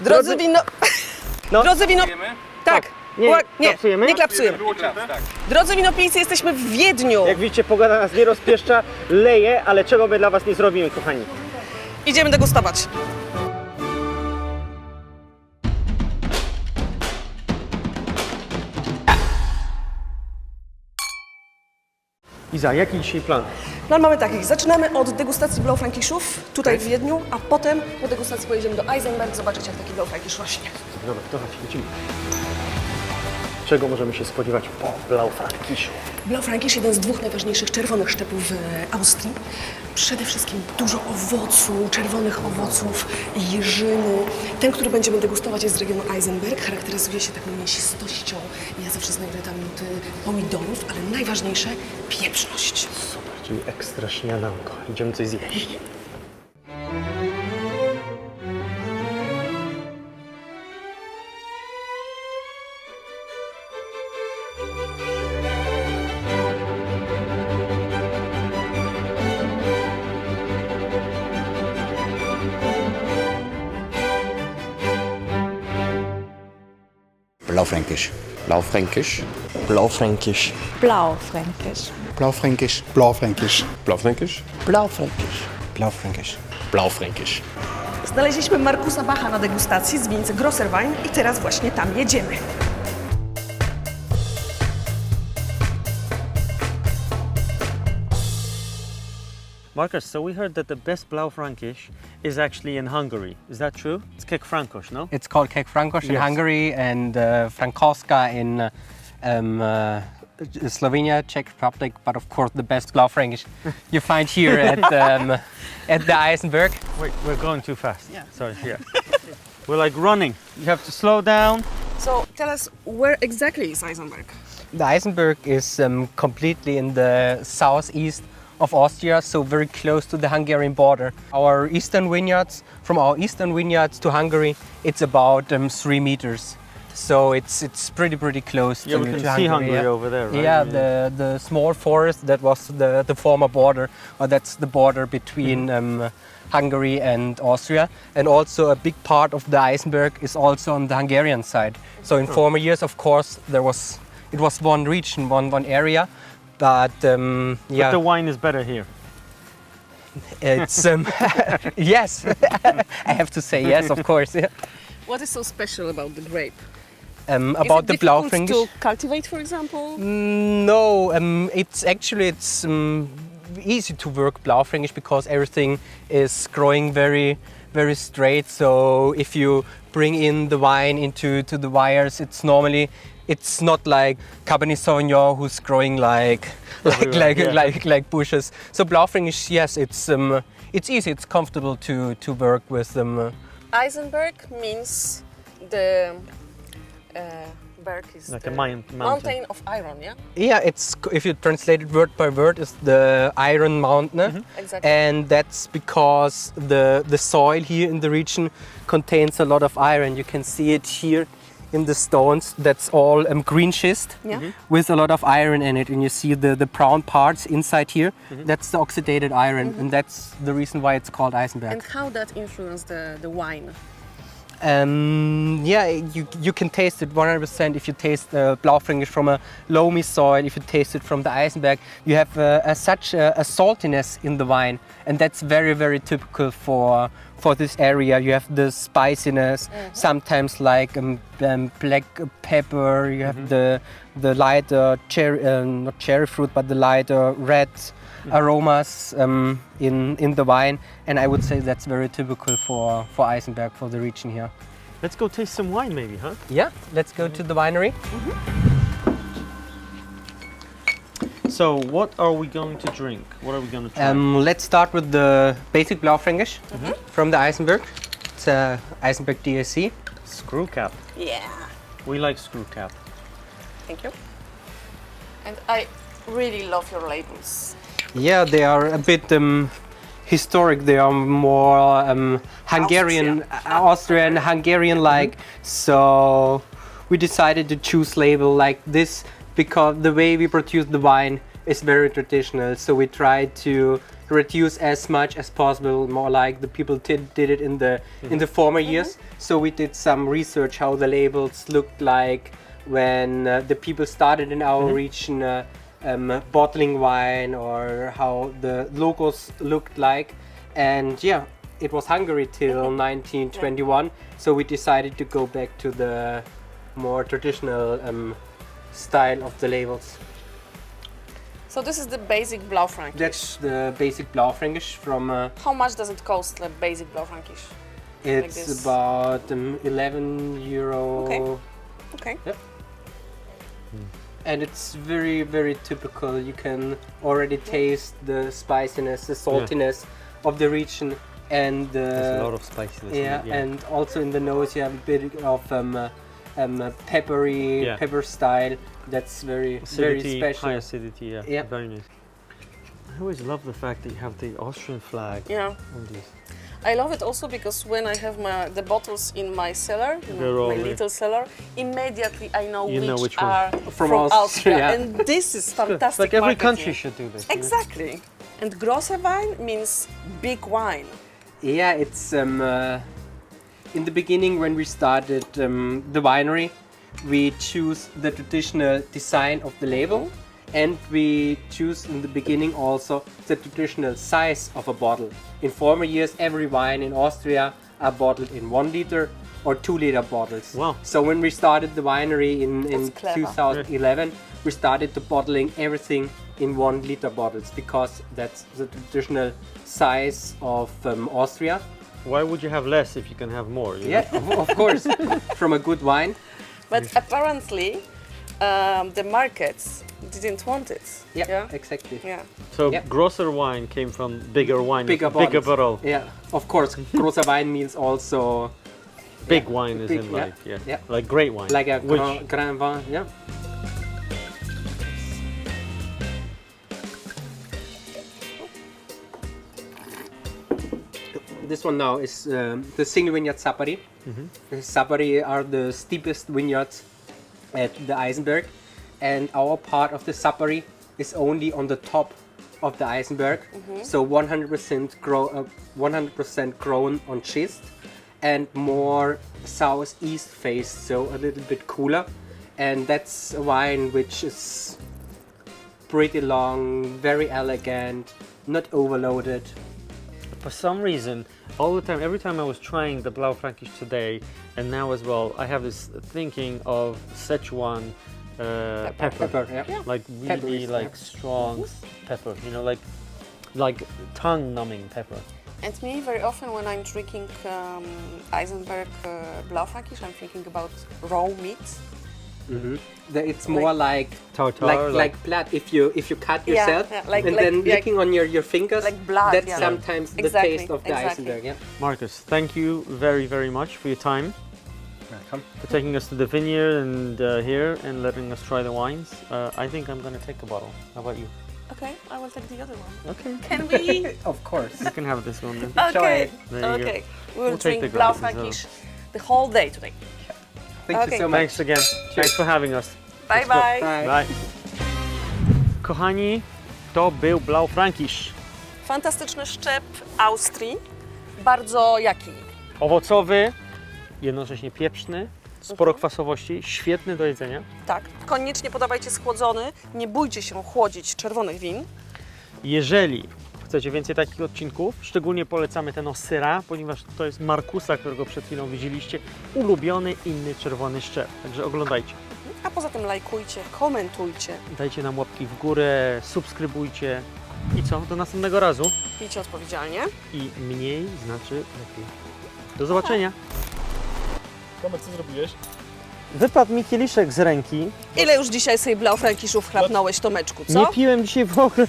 Drodzy wino... No. Drodzy wino... Tak. Nie klapsujemy? Nie klapsujemy. Drodzy winopijcy, jesteśmy w Wiedniu. Jak widzicie, pogoda nas nie rozpieszcza, leje, ale czego my dla was nie zrobimy, kochani. Idziemy degustować. Iza, jaki dzisiaj plan? Plan mamy taki. Zaczynamy od degustacji Blaufränkischów tutaj w Wiedniu, a potem po degustacji pojedziemy do Eisenberg zobaczyć, jak taki Blaufränkisch rośnie. Dobra, to chodź, lecimy. Czego możemy się spodziewać po Blaufränkischu? Blaufränkisch, jeden z dwóch najważniejszych czerwonych szczepów w Austrii. Przede wszystkim dużo owocu, czerwonych owoców, jeżyny. Ten, który będziemy degustować, jest z regionu Eisenberg. Charakteryzuje się taką mięsistością. Ja zawsze znajduję tam nuty pomidorów, ale najważniejsze pieprzność. Super, czyli ekstra śniadanko. Idziemy coś zjeść. Blaufränkisch. Blaufränkisch. Blaufränkisch. Blaufränkisch. Blaufränkisch. Blaufränkisch. Blaufränkisch. Blaufränkisch. Blaufränkisch. Blaufränkisch. Znaleźliśmy Markusa Bacha na degustacji z winnicy Grosserwein i teraz właśnie tam jedziemy. Marcus, so we heard that the best Blaufränkisch is actually in Hungary. Is that true? It's kek Frankosz, no? It's called kek Frankosz in Yes. Hungary and Frankowska in Slovenia, Czech Republic, but of course the best Blaufränkisch you find here at the Eisenberg. Wait, we're going too fast. Yeah. Sorry, yeah. We're like running. You have to slow down. So tell us, where exactly is Eisenberg? The Eisenberg is completely in the southeast of Austria, so very close to the Hungarian border. Our eastern vineyards, from our eastern vineyards to Hungary, it's about 3 meters. So it's pretty close Yeah, to, we can to see Hungary. Hungary over there, right? Yeah, the small forest that was the former border, or that's the border between Hungary and Austria. And also a big part of the Eisenberg is also on the Hungarian side. So in former years, of course, it was one region, one area. But yeah, But the wine is better here. it's yes, I have to say yes, of course. Yeah. What is so special about the grape? About the Blaufränkisch. to cultivate, for example? No, it's easy to work Blaufränkisch because everything is growing very straight. So if you bring in the wine into the wires, it's not like Cabernet Sauvignon who's growing like bushes. So Blaufränkisch, yes, it's easy, it's comfortable to work with them. Eisenberg means the berg is Like the a mountain. mountain of iron, yeah? Yeah, it's, if you translate it word by word, it's the Iron Mountain. Exactly. And that's because the soil here in the region contains a lot of iron. You can see it here in the stones. That's all green schist Yeah. with a lot of iron in it. And you see the brown parts inside here. That's the oxidated iron, and that's the reason why it's called Eisenberg. And how that influenced the wine? Yeah, you can taste it 100% if you taste Blaufränkisch from a loamy soil. If you taste it from the Eisenberg, you have such a saltiness in the wine, and that's very typical for this area. You have the spiciness, sometimes like black pepper. You have the lighter cherry, not cherry fruit, but the lighter red aromas in the wine, and I would say that's very typical for Eisenberg, for the region here. Let's go taste some wine maybe, huh? Yeah, let's go to the winery. So what are we going to drink? What are we going to try? Let's start with the basic Blaufränkisch from the Eisenberg. It's a Eisenberg DSC. Screw cap. Yeah. We like screw cap. Thank you. And I really love your labels. Yeah, they are a bit historic. They are more Hungarian, Austrian, Hungarian-like. So we decided to choose label like this because the way we produce the wine is very traditional. So we try to reduce as much as possible, more like the people did it in the former years. So we did some research how the labels looked like when the people started in our region bottling wine, or how the logos looked like. And yeah, it was Hungary till 1921, so we decided to go back to the more traditional style of the labels. So this is the basic Blaufränkisch. That's the basic Blaufränkisch from How much does it cost, the basic Blaufränkisch? it's this. about 11 euro. Okay. Okay. Yep. And it's very, very typical. You can already taste the spiciness, the saltiness of the region, and There's a lot of spiciness. in yeah, it, and also in the nose you have a bit of peppery, Yeah. pepper style. That's very, very acidity, special. high acidity. Yeah, Yeah. very nice. I always love the fact that you have the Austrian flag Yeah. on these. I love it also because when I have the bottles in my cellar, They're all my there. little cellar, immediately I know You know which one. are From from Austria. Austria. And this is fantastic. Like every marketing. country should do this. you know? Exactly. And große Wein means big wine. Yeah, it's in the beginning when we started the winery, we choose the traditional design of the label, and we choose in the beginning also the traditional size of a bottle. In former years, every wine in Austria are bottled in 1 liter or 2 liter bottles. Wow. So when we started the winery in That's clever. 2011, we started to bottling everything in 1 liter bottles, because that's the traditional size of Austria. Why would you have less if you can have more? you Yeah, of course, from a good wine. But apparently the markets didn't want it. Yeah, exactly. Yeah. know? So Yeah. grosser wine came from bigger wine, Bigger bigger bottles. bottle. Yeah, of course, großer Wein means also Big wine is big, in yeah, like yeah. like great wine. like a which grand vin. Yeah. This one now is the single vineyard Sapari. The Sapari are the steepest vineyards at the Eisenberg, and our part of the Sapari is only on the top of the Eisenberg, so 100% 100% grown on schist, and more southeast faced, so a little bit cooler. And that's a wine which is pretty long, very elegant, not overloaded. for some reason, all the time, every time I was trying the Blaufränkisch today, and now as well, I have this thinking of Szechuan pepper. Pepper, yeah. Like really Peppery, like yeah. strong pepper, you know, like tongue-numbing pepper. And me, very often when I'm drinking Eisenberg Blaufränkisch, I'm thinking about raw meat. It's more like Tartar, like blood. If you cut Yeah, yourself yeah, like- and like- then like- licking on your fingers, like blood, that's yeah. sometimes the Exactly, taste of the exactly. Eisenberg. Yeah. Marcus, thank you very, very much for your time, Welcome. for taking us to the vineyard and here and letting us try the wines. I think I'm going to take a bottle. How about you? Okay, I will take the other one. Okay. Can we? Of course. You can have this one then. Okay. There you go. Okay. We will We'll take drink the glasses Blaufränkisch the whole day today. Thank you Okay. so much. Thanks again. Thanks for having us. Bye bye. Bye. Bye. Kochani, to był Blaufränkisch. Fantastyczny szczep Austrii. Bardzo jaki? Owocowy, jednocześnie pieprzny, sporo kwasowości, świetny do jedzenia. Tak. Koniecznie podawajcie schłodzony. Nie bójcie się chłodzić czerwonych win. Jeżeli chcecie więcej takich odcinków, szczególnie polecamy ten o Syra, ponieważ to jest Markusa, którego przed chwilą widzieliście, ulubiony inny czerwony szczep. Także oglądajcie. A poza tym lajkujcie, komentujcie, Dajcie nam łapki w górę, subskrybujcie. I co? Do następnego razu. pijcie odpowiedzialnie. I mniej znaczy lepiej. Do zobaczenia. Tomek, co zrobiłeś? Wypadł mi kieliszek z ręki. Ile już dzisiaj sobie Blaufränkiszów chlapnąłeś, Tomeczku, co? Nie piłem dzisiaj w ogóle.